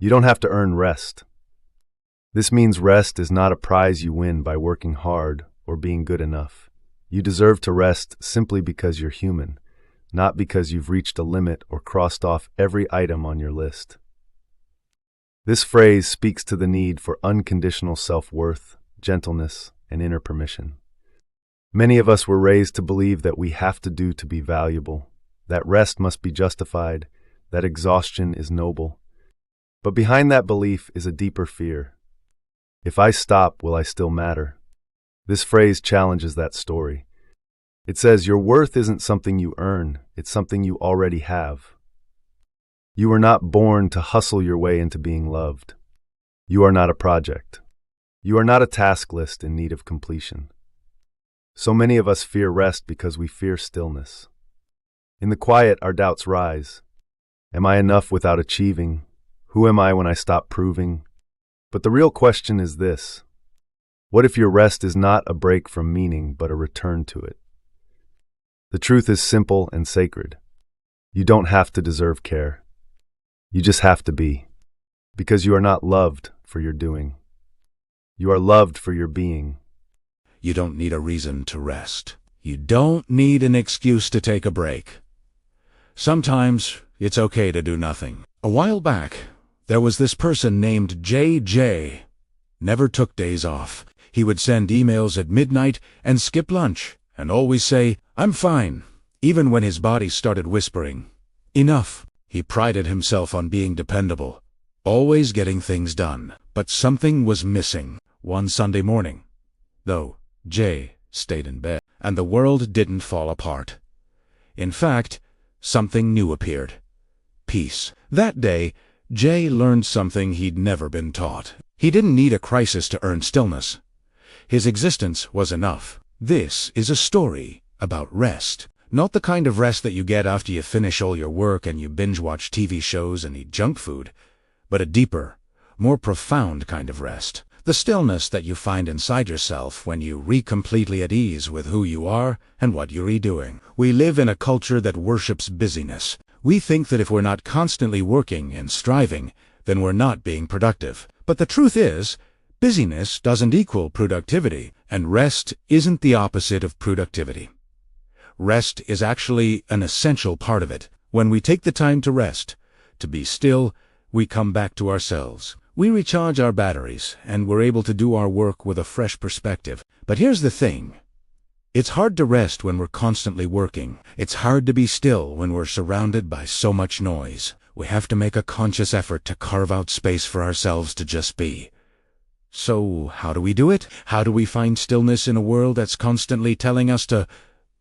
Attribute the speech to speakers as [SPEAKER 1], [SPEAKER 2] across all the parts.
[SPEAKER 1] You don't have to earn rest. This means rest is not a prize you win by working hard or being good enough. You deserve to rest simply because you're human, not because you've reached a limit or crossed off every item on your list. This phrase speaks to the need for unconditional self-worth, gentleness, and inner permission. Many of us were raised to believe that we have to do to be valuable, that rest must be justified, that exhaustion is noble. But behind that belief is a deeper fear. If I stop, will I still matter? This phrase challenges that story. It says your worth isn't something you earn, it's something you already have. You were not born to hustle your way into being loved. You are not a project. You are not a task list in need of completion. So many of us fear rest because we fear stillness. In the quiet, our doubts rise. Am I enough without achieving? Who am I when I stop proving? But the real question is this: what if your rest is not a break from meaning, but a return to it? The truth is simple and sacred. You don't have to deserve care. You just have to be. Because you are not loved for your doing. You are loved for your being.
[SPEAKER 2] You don't need a reason to rest. You don't need an excuse to take a break. Sometimes it's okay to do nothing. A while back, there was this person named JJ. Never took days off. He would send emails at midnight and skip lunch and always say, "I'm fine," even when his body started whispering, "Enough." He prided himself on being dependable, always getting things done. But something was missing one Sunday morning. Though Jay stayed in bed, and the world didn't fall apart. In fact, something new appeared. Peace. That day, Jay learned something he'd never been taught. He didn't need a crisis to earn stillness. His existence was enough. This is a story about rest. Not the kind of rest that you get after you finish all your work and you binge-watch TV shows and eat junk food, but a deeper, more profound kind of rest. The stillness that you find inside yourself when you are completely at ease with who you are and what you're doing. We live in a culture that worships busyness. We think that if we're not constantly working and striving, then we're not being productive. But the truth is, busyness doesn't equal productivity, and rest isn't the opposite of productivity. Rest is actually an essential part of it. When we take the time to rest, to be still, we come back to ourselves. We recharge our batteries, and we're able to do our work with a fresh perspective. But here's the thing. It's hard to rest when we're constantly working. It's hard to be still when we're surrounded by so much noise. We have to make a conscious effort to carve out space for ourselves to just be. So, how do we do it? How do we find stillness in a world that's constantly telling us to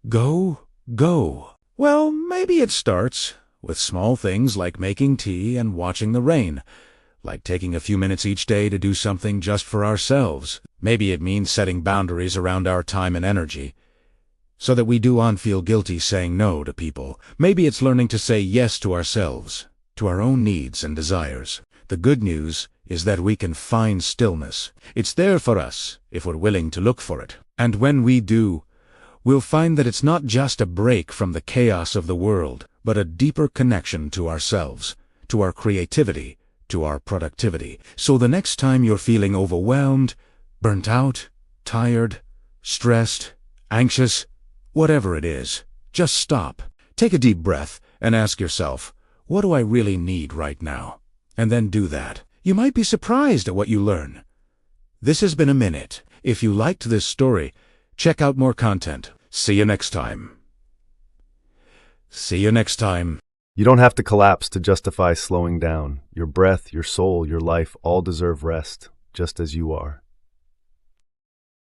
[SPEAKER 2] go, go? Well, maybe it starts with small things like making tea and watching the rain, like taking a few minutes each day to do something just for ourselves. Maybe it means setting boundaries around our time and energy, so that we don't feel guilty saying no to people. Maybe it's learning to say yes to ourselves, to our own needs and desires. The good news is that we can find stillness. It's there for us if we're willing to look for it. And when we do, we'll find that it's not just a break from the chaos of the world, but a deeper connection to ourselves, to our creativity, to our productivity. So the next time you're feeling overwhelmed, burnt out, tired, stressed, anxious, whatever it is, just stop. Take a deep breath and ask yourself, what do I really need right now? And then do that. You might be surprised at what you learn. This has been a minute. If you liked this story, check out more content. See you next time. See you next time.
[SPEAKER 1] You don't have to collapse to justify slowing down. Your breath, your soul, your life all deserve rest, just as you are.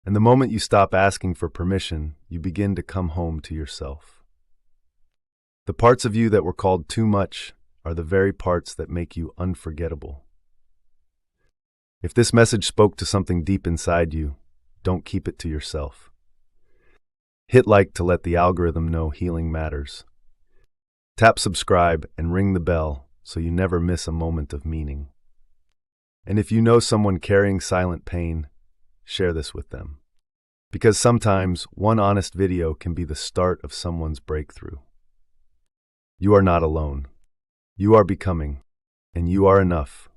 [SPEAKER 1] And the moment you stop asking for permission, you begin to come home to yourself. The parts of you that were called too much are the very parts that make you unforgettable. If this message spoke to something deep inside you, don't keep it to yourself. Hit like to let the algorithm know healing matters. Tap subscribe and ring the bell so you never miss a moment of meaning. And if you know someone carrying silent pain, share this with them. Because sometimes one honest video can be the start of someone's breakthrough. You are not alone. You are becoming, and you are enough.